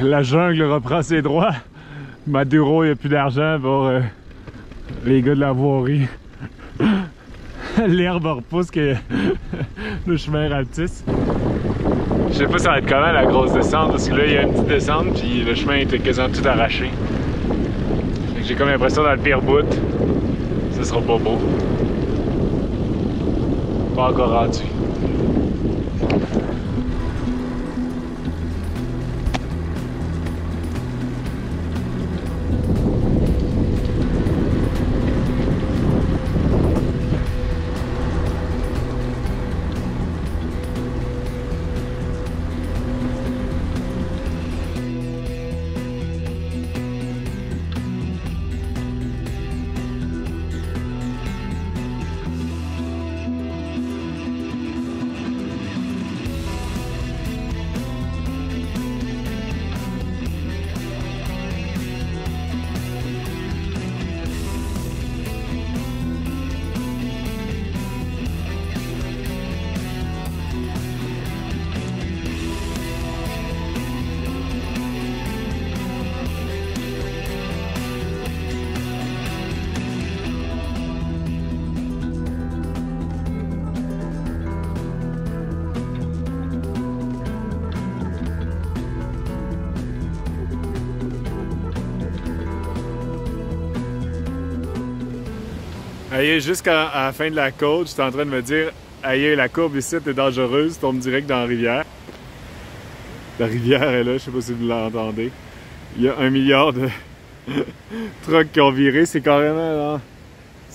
La jungle reprend ses droits. Maduro, il n'y a plus d'argent pour les gars de la voirie. L'herbe repousse que le chemin rapetisse. Je sais pas ça va être comment la grosse descente, parce que là il y a une petite descente puis le chemin était quasiment tout arraché. J'ai comme l'impression dans le pire bout, ce sera pas beau. Pas encore rendu. Aïe, jusqu'à la fin de la côte, j'étais en train de me dire aïe, la courbe ici est dangereuse, tombe direct dans la rivière. La rivière est là, je sais pas si vous l'entendez. Il y a 1 milliard de trucks qui ont viré, c'est carrément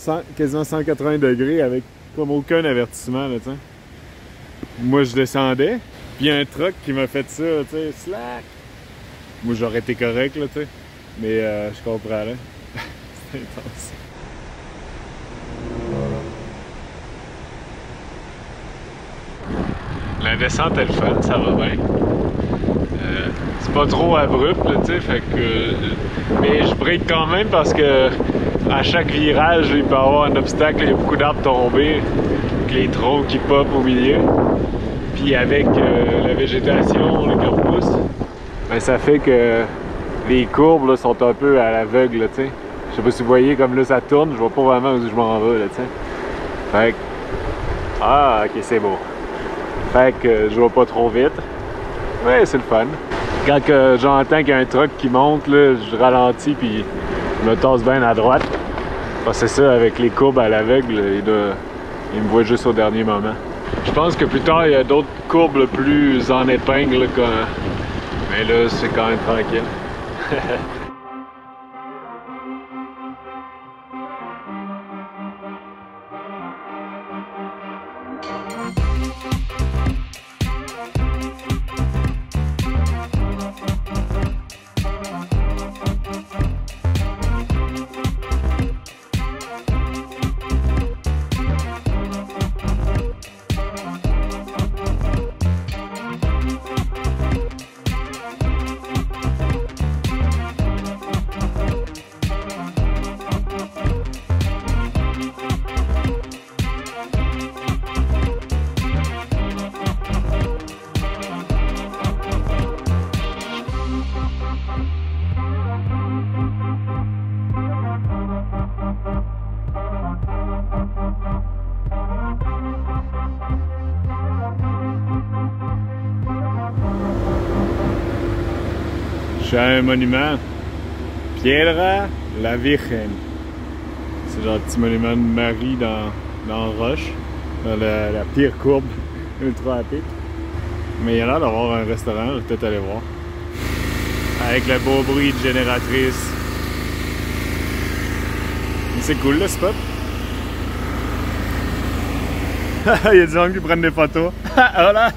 là, quasiment 180 degrés avec comme aucun avertissement là, t'sais. Moi je descendais, puis il y a un truck qui m'a fait ça, tu sais, slack. Moi j'aurais été correct là, tu sais, mais je comprends là. C'est intense. La descente est le fun, ça va bien. C'est pas trop abrupt, tu sais, fait que... mais je break quand même parce que à chaque virage, il peut y avoir un obstacle, il y a beaucoup d'arbres tombés, avec les troncs qui pop au milieu. Puis avec la végétation là, qui repousse, ben, ça fait que les courbes là, sont un peu à l'aveugle, tu sais. Je sais pas si vous voyez, comme là ça tourne, je vois pas vraiment où je m'en vais, là, tu sais. Fait que... ah, ok, c'est beau. Fait que je vais pas trop vite. Ouais, c'est le fun. Quand j'entends qu'il y a un truck qui monte, là, je ralentis puis je me tasse bien à droite. Parce que c'est ça, avec les courbes à l'aveugle, il me voit juste au dernier moment. Je pense que plus tard, il y a d'autres courbes là, plus en épingle. Là, mais là, c'est quand même tranquille. Je suis à un monument, Piedra la Virgen. C'est genre un petit monument de Marie dans roche, dans la pire courbe ultra à pic. Mais il y a l'air d'avoir un restaurant, je vais peut-être aller voir. Avec le beau bruit de génératrice. C'est cool le spot. Il y a des gens qui prennent des photos. Voilà!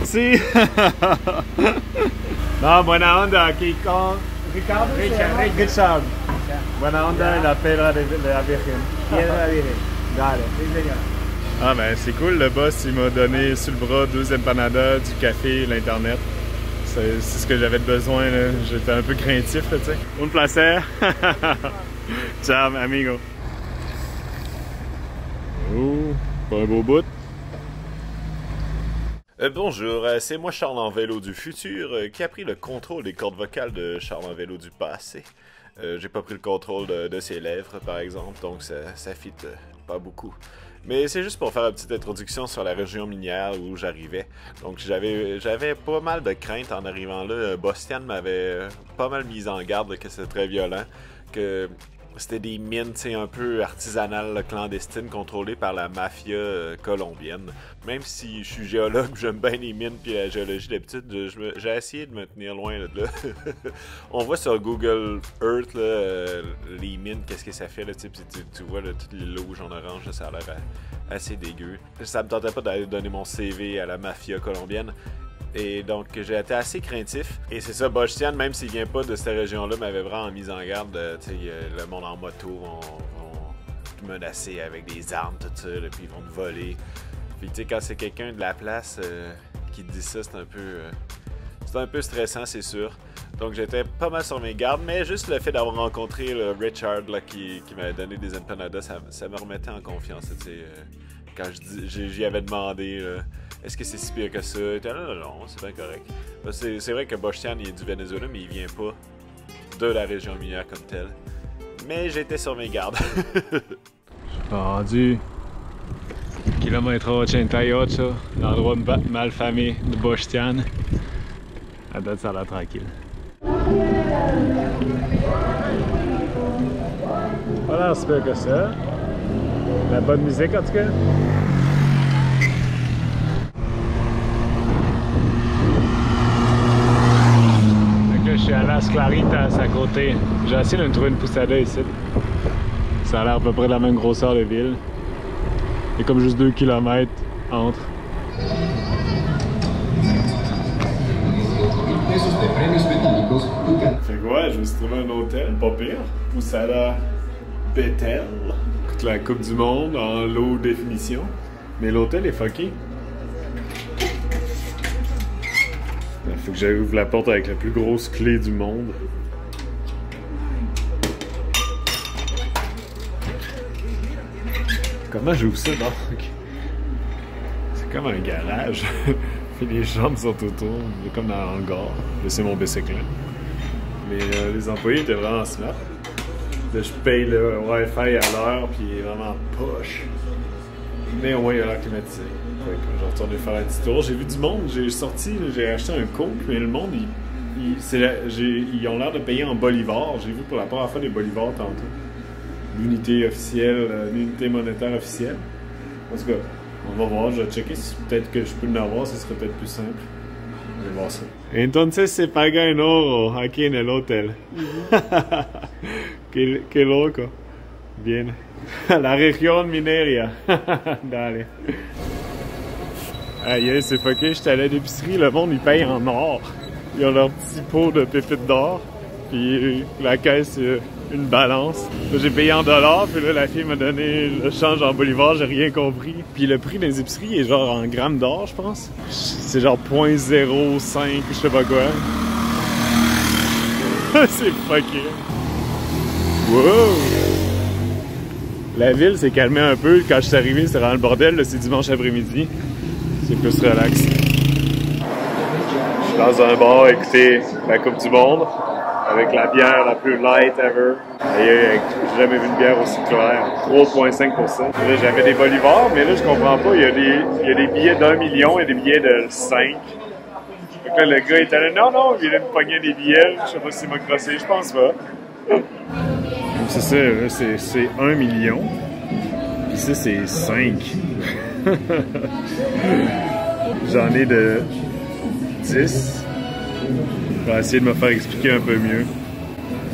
Si. No, buena onda aquí con Ricardo. Richard. Buena onda la Piedra de la Virgen. Piedra de la Virgen. Dale. Sí, señor. Ah ben c'est cool, le boss il m'a donné sur le bras 12 empanadas, du café, l'internet. C'est ce que j'avais besoin, j'étais un peu craintif, tu sais. Un placer. Ciao amigo. Oh, pas un beau bout. Bonjour, c'est moi Charles en vélo du futur qui a pris le contrôle des cordes vocales de Charles en vélo du passé. J'ai pas pris le contrôle de ses lèvres par exemple, donc ça fit pas beaucoup. Mais c'est juste pour faire une petite introduction sur la région minière où j'arrivais. Donc j'avais pas mal de craintes en arrivant là. Bostian m'avait pas mal mis en garde que c'était très violent, que c'était des mines un peu artisanales, clandestines, contrôlées par la mafia colombienne. Même si je suis géologue, j'aime bien les mines et la géologie d'habitude, j'ai essayé de me tenir loin de là. On voit sur Google Earth là, les mines, qu'est-ce que ça fait. Là, tu vois là, toutes les lots jaune orange, là, ça a l'air assez dégueu. Ça me tentait pas d'aller donner mon CV à la mafia colombienne. Et donc, j'ai été assez craintif. Et c'est ça, Bostian, même s'il vient pas de cette région-là, m'avait vraiment mis en garde. Le monde en moto vont te menacer avec des armes, tout ça, là, puis ils vont te voler. Puis, tu sais, quand c'est quelqu'un de la place qui te dit ça, c'est un peu stressant, c'est sûr. Donc, j'étais pas mal sur mes gardes, mais juste le fait d'avoir rencontré Richard là, qui m'avait donné des empanadas, ça me remettait en confiance. Quand j'y avais demandé. Est-ce que c'est si pire que ça? Non, c'est bien correct. C'est vrai que Bostian, il est du Venezuela, mais il vient pas de la région minière comme telle. Mais j'étais sur mes gardes. Je suis rendu kilomètre 88, l'endroit malfamé de Bostian. À date, ça a l'air tranquille. Pas l'air si pire que ça. La bonne musique en tout cas. Je suis à Las Claritas à côté. J'ai essayé de me trouver une poussada ici. Ça a l'air à peu près de la même grosseur de ville. Il y a comme juste 2 km entre. Fait quoi, je me suis trouvé un hôtel, pas pire. Poussada Bethel. Coûte la Coupe du Monde en low définition. Mais l'hôtel est fucké. Faut que j'ouvre la porte avec la plus grosse clé du monde. Comment j'ouvre ça donc? C'est comme un garage. Les jambes sont autour, comme dans un hangar. C'est mon bicycle. Mais les employés étaient vraiment smart. Je paye le Wi-Fi à l'heure, puis il est vraiment poche. Mais au moins il a l'air climatisé. Je vais retourner faire un petit tour. J'ai vu du monde, j'ai sorti, j'ai acheté un coke, mais le monde, ils ont l'air de payer en bolivars. J'ai vu pour la première fois des bolivars tantôt. L'unité officielle, l'unité monétaire officielle. En tout cas, on va voir, je vais checker si peut-être que je peux en avoir, ce serait peut-être plus simple. Je vais voir ça. Entonces se paga en oro aquí en el hotel. Qué loco. Bien. La région mineria. Dale. Aïe, c'est fucké, j'étais allé à l'épicerie, le monde il paye en or. Ils ont leur petit pot de pépites d'or, puis la caisse, une balance. J'ai payé en dollars, puis là la fille m'a donné le change en bolivars, j'ai rien compris. Puis le prix des épiceries est genre en grammes d'or, je pense. C'est genre 0.05, je sais pas quoi. C'est fucké. Wow! La ville s'est calmée un peu, quand je suis arrivé, c'était vraiment le bordel, là, c'est dimanche après-midi. C'est plus relax. Je suis dans un bar à écouter la Coupe du Monde avec la bière la plus light ever. J'ai jamais vu une bière aussi claire. 3,5%. Là, j'avais des bolivars, mais là, je comprends pas. Il y a des billets d'1 million et des billets de 5. Donc là, le gars était là, non, il vient de me pogner des billets. Je sais pas s'il m'a crossé, je pense pas. C'est ça, là, c'est 1 million. Puis ça, c'est 5. J'en ai de 10. Je vais essayer de me faire expliquer un peu mieux.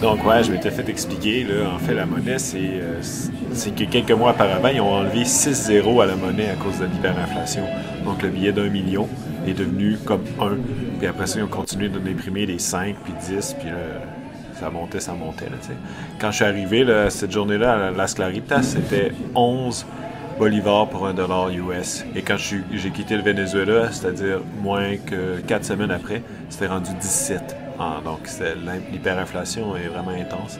Donc ouais, je m'étais fait expliquer, là, en fait la monnaie, c'est que quelques mois auparavant, ils ont enlevé 6 zéros à la monnaie à cause de l'hyperinflation. Donc le billet d'1 million est devenu comme 1. Puis après ça, ils ont continué d'imprimer des 5 puis 10, puis là, ça montait, là, tu sais. Quand je suis arrivé, là, cette journée-là, à Las Claritas, c'était 11 bolivars pour $1 US. Et quand j'ai quitté le Venezuela, c'est-à-dire moins que 4 semaines après, c'était rendu 17. Donc l'hyperinflation est vraiment intense.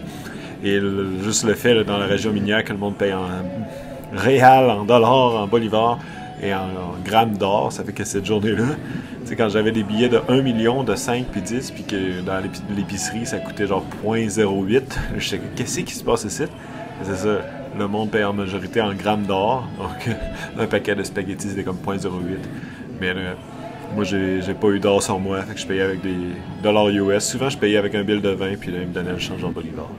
Et juste le fait, là, dans la région minière, que le monde paye en réal, en dollars, en bolivars, Et en grammes d'or, ça fait que cette journée-là, tu sais, quand j'avais des billets de 1 million, de 5 puis 10, puis que dans l'épicerie, ça coûtait genre 0,08, je sais qu'est-ce qui se passe ici? C'est ça, le monde paye en majorité en grammes d'or, donc un paquet de spaghettis, c'était comme 0,08. Mais moi, j'ai pas eu d'or sur moi, fait que je payais avec des dollars US. Souvent, je payais avec un bill de 20, puis là, ils me donnaient le change en bolivars.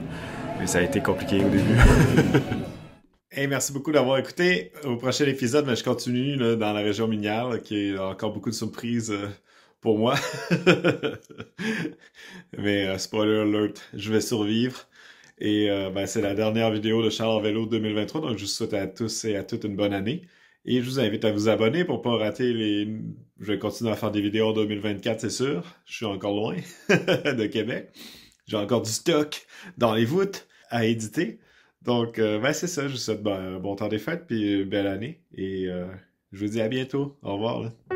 Mais ça a été compliqué au début. Hey, merci beaucoup d'avoir écouté. Au prochain épisode, je continue là, dans la région minière, là, qui a encore beaucoup de surprises pour moi. Mais spoiler alert, je vais survivre. Et c'est la dernière vidéo de Charles en vélo 2023, donc je vous souhaite à tous et à toutes une bonne année. Et je vous invite à vous abonner pour pas rater les... Je vais continuer à faire des vidéos en 2024, c'est sûr. Je suis encore loin de Québec. J'ai encore du stock dans les voûtes à éditer. Donc, c'est ça. Je vous souhaite un bon temps des fêtes, puis belle année. Et je vous dis à bientôt. Au revoir. Là.